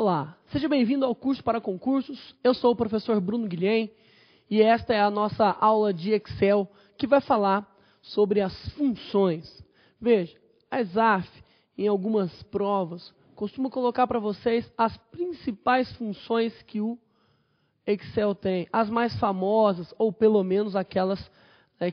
Olá, seja bem-vindo ao curso para concursos. Eu sou o professor Bruno Guilhem e esta é a nossa aula de Excel que vai falar sobre as funções. Veja, a ESAF, em algumas provas, costuma colocar para vocês as principais funções que o Excel tem, as mais famosas ou pelo menos aquelas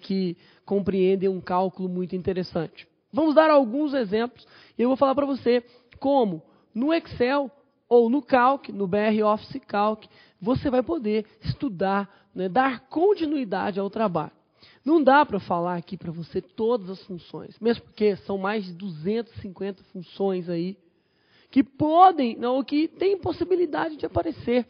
que compreendem um cálculo muito interessante. Vamos dar alguns exemplos e eu vou falar para você como no Excel ou no Calc, no BR Office Calc, você vai poder estudar, dar continuidade ao trabalho. Não dá para falar aqui para você todas as funções, mesmo porque são mais de 250 funções aí que podem, ou que têm possibilidade de aparecer.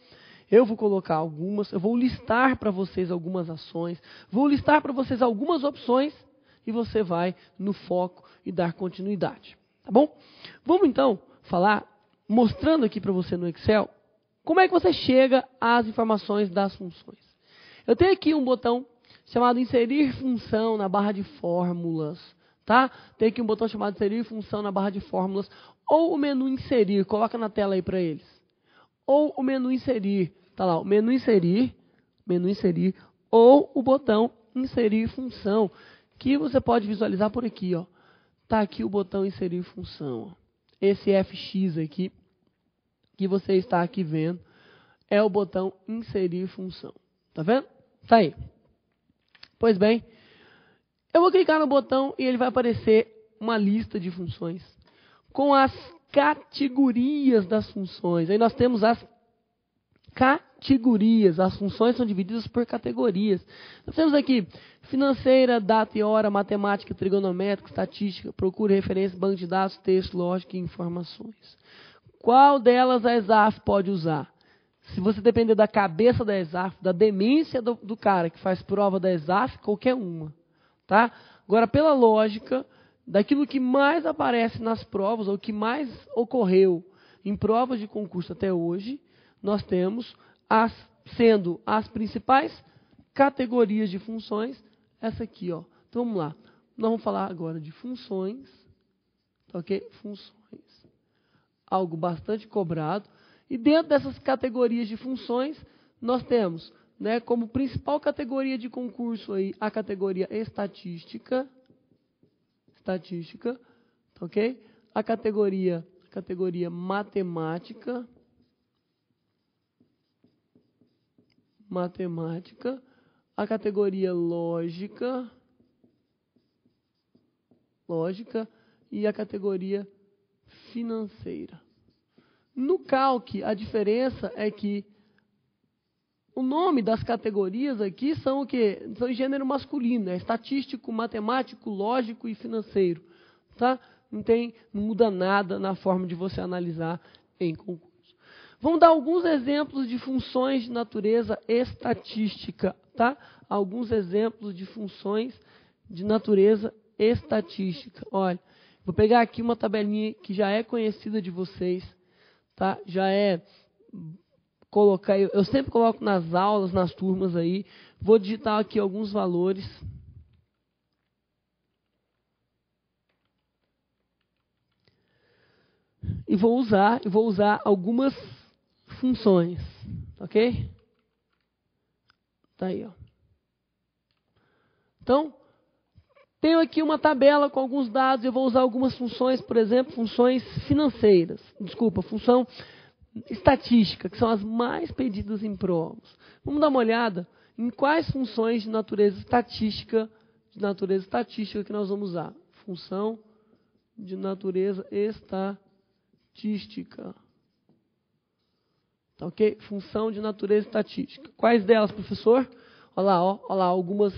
Eu vou colocar algumas, eu vou listar para vocês algumas ações, vou listar para vocês algumas opções e você vai no foco e dar continuidade, tá bom? Vamos então falar, mostrando aqui para você no Excel, como é que você chega às informações das funções. Eu tenho aqui um botão chamado inserir função na barra de fórmulas, tá? Tem aqui um botão chamado inserir função na barra de fórmulas, ou o menu inserir, coloca na tela aí para eles. Ou o menu inserir, tá lá, o menu inserir, ou o botão inserir função, que você pode visualizar por aqui, ó. Tá aqui o botão inserir função, ó. Esse FX aqui, que você está aqui vendo, é o botão inserir função. Tá vendo? Tá aí. Pois bem, eu vou clicar no botão e ele vai aparecer uma lista de funções com as categorias das funções. Aí nós temos as categorias. As funções são divididas por categorias. Nós temos aqui financeira, data e hora, matemática, trigonométrica, estatística, procura, referência, banco de dados, texto, lógica e informações. Qual delas a ESAF pode usar? Se você depender da cabeça da ESAF, da demência do cara que faz prova da ESAF, qualquer uma. Tá? Agora, pela lógica, daquilo que mais aparece nas provas, ou que mais ocorreu em provas de concurso até hoje, nós temos, sendo as principais categorias de funções, essa aqui, ó. Então, vamos lá. Nós vamos falar agora de funções, ok? Funções. Algo bastante cobrado. E dentro dessas categorias de funções, nós temos, como principal categoria de concurso aí, a categoria estatística, ok? A categoria matemática, a categoria lógica e a categoria financeira. No Calc, a diferença é que o nome das categorias aqui são o quê? São em gênero masculino, estatístico, matemático, lógico e financeiro. Tá? Não muda nada na forma de você analisar em concurso. Vamos dar alguns exemplos de funções de natureza estatística, tá? Alguns exemplos de funções de natureza estatística. Olha, vou pegar aqui uma tabelinha que já é conhecida de vocês, tá? Já é colocar, eu sempre coloco nas aulas, nas turmas aí. Vou digitar aqui alguns valores. E vou usar algumas funções, ok? Tá aí, ó. Então, tenho aqui uma tabela com alguns dados, eu vou usar algumas funções, por exemplo, funções financeiras. Desculpa, função estatística, que são as mais pedidas em provas. Vamos dar uma olhada em quais funções de natureza estatística que nós vamos usar. Função de natureza estatística. Tá, ok? Função de natureza estatística. Quais delas, professor? Olha lá, algumas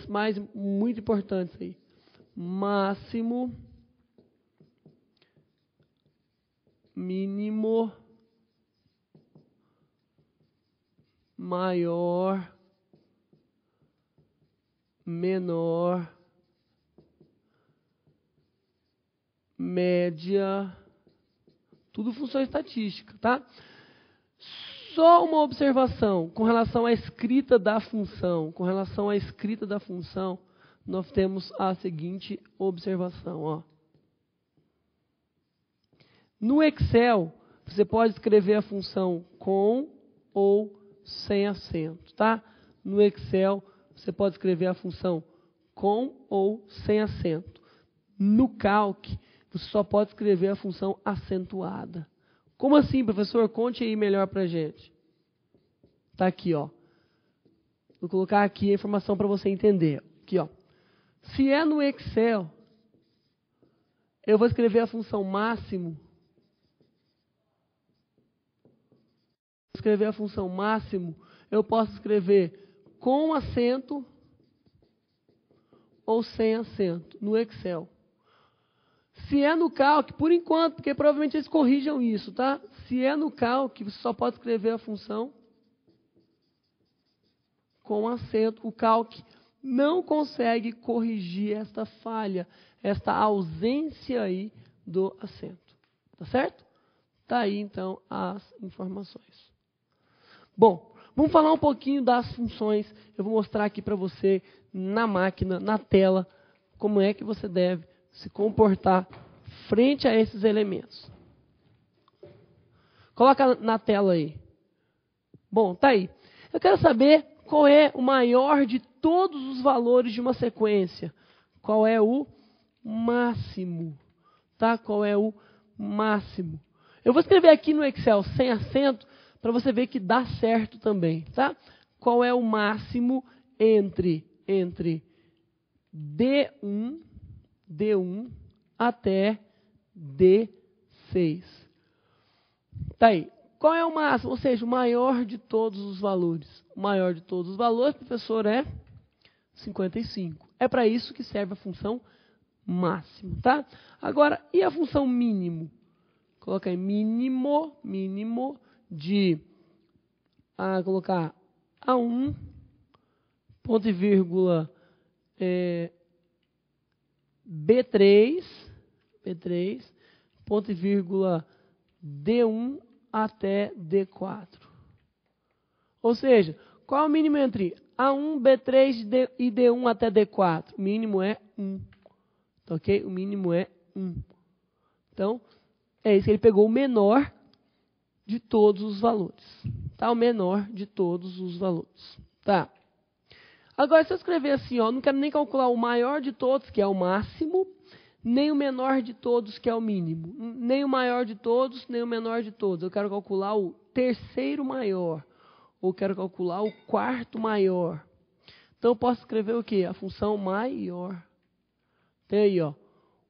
muito importantes aí. Máximo, mínimo, maior, menor, média, tudo função estatística, tá? Só uma observação com relação à escrita da função. Nós temos a seguinte observação, ó. No Excel, Você pode escrever a função com ou sem acento, tá? No Excel, você pode escrever a função com ou sem acento. No Calc, você só pode escrever a função acentuada. Como assim, professor? Conte aí melhor pra gente. Tá aqui, ó. Vou colocar aqui a informação para você entender. Aqui, ó. Se é no Excel, eu vou escrever a função máximo. Escrever a função máximo, eu posso escrever com acento ou sem acento no Excel. Se é no Calc, por enquanto, porque provavelmente eles corrijam isso, tá? Se é no Calc, você só pode escrever a função com acento. O Calc não consegue corrigir esta falha, esta ausência aí do acento. Tá certo? Tá aí, então, as informações. Bom, vamos falar um pouquinho das funções. Eu vou mostrar aqui para você, na máquina, na tela, como é que você deve se comportar frente a esses elementos. Coloca na tela aí. Bom, tá aí. Eu quero saber qual é o maior de todos os valores de uma sequência. Qual é o máximo? Tá? Qual é o máximo? Eu vou escrever aqui no Excel sem acento, para você ver que dá certo também, tá? Qual é o máximo entre D1 até D6? Tá aí. Qual é o máximo? Ou seja, o maior de todos os valores. O maior de todos os valores, professor, é 55. É para isso que serve a função máximo, tá? Agora, e a função mínimo? Coloca aí mínimo de colocar A1, ponto e vírgula, B3, ponto e vírgula, D1 até D4. Ou seja, qual é o mínimo entre A1, B3 e D1 até D4? O mínimo é 1. Tá, ok? O mínimo é 1. Então, é isso que ele pegou, o menor de todos os valores. Tá? O menor de todos os valores. Tá? Agora, se eu escrever assim, ó, não quero nem calcular o maior de todos, que é o máximo, nem o menor de todos, que é o mínimo. Nem o maior de todos, nem o menor de todos. Eu quero calcular o terceiro maior. Ou quero calcular o quarto maior. Então, eu posso escrever o quê? A função maior. Tem aí, ó.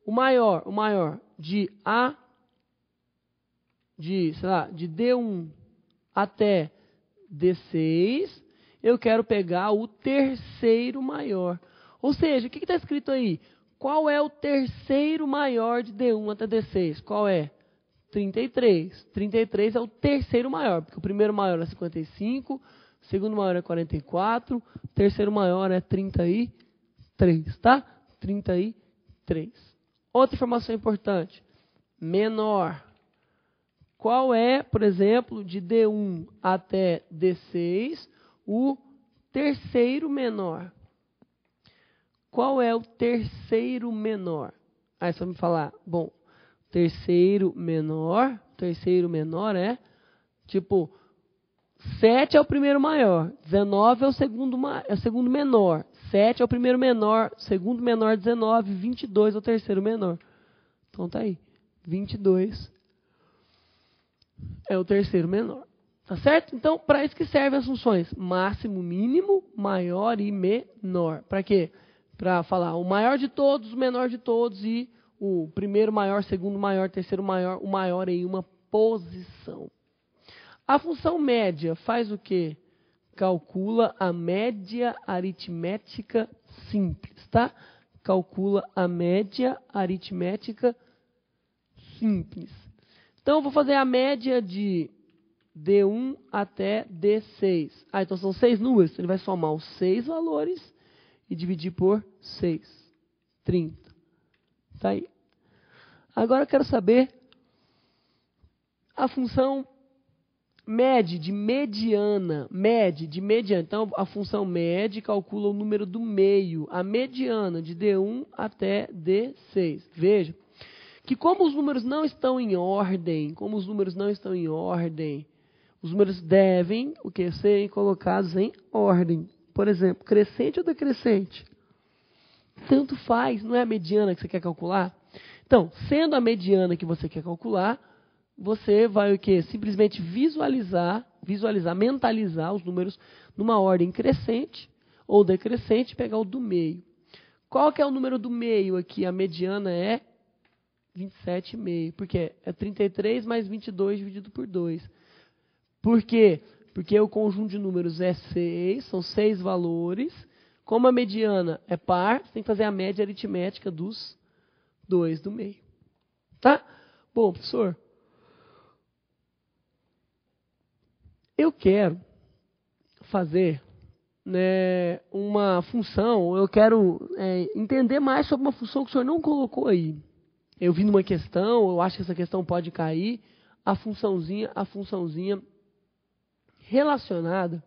O maior de de D1 até D6, eu quero pegar o terceiro maior. Ou seja, o que está escrito aí? Qual é o terceiro maior de D1 até D6? Qual é? 33. 33 é o terceiro maior, porque o primeiro maior é 55, o segundo maior é 44, o terceiro maior é 33, tá? 33. Outra informação importante. Menor. Qual é, por exemplo, de D1 até D6, o terceiro menor? Qual é o terceiro menor? Aí você vai me falar, bom, terceiro menor é, tipo, 7 é o primeiro maior, 19 é o segundo menor, 7 é o primeiro menor, segundo menor 19, 22 é o terceiro menor. Então tá aí, 22 é o terceiro menor. Tá certo? Então, para isso que servem as funções máximo, mínimo, maior e menor. Para quê? Para falar o maior de todos, o menor de todos e o primeiro maior, segundo maior, terceiro maior, o maior em uma posição. A função média faz o quê? Calcula a média aritmética simples, tá? Calcula a média aritmética simples. Então, eu vou fazer a média de D1 até D6. Então são 6 números. Ele vai somar os 6 valores e dividir por 6. 30. Tá aí. Agora eu quero saber a função MED de mediana. MED de mediana. Então, a função MED calcula o número do meio. A mediana de D1 até D6. Veja. O que como os números não estão em ordem, os números devem serem colocados em ordem. Por exemplo, crescente ou decrescente? Tanto faz, não é a mediana que você quer calcular? Então, sendo a mediana que você quer calcular, você vai o quê? Simplesmente visualizar, mentalizar os números numa ordem crescente ou decrescente e pegar o do meio. Qual que é o número do meio aqui? A mediana é 27,5. Por quê? É 33 mais 22 dividido por 2. Por quê? Porque o conjunto de números é 6, são 6 valores. Como a mediana é par, você tem que fazer a média aritmética dos 2 do meio. Tá? Bom, professor, eu quero fazer uma função, eu quero entender mais sobre uma função que o senhor não colocou aí. Eu vi numa questão, eu acho que essa questão pode cair, a funçãozinha relacionada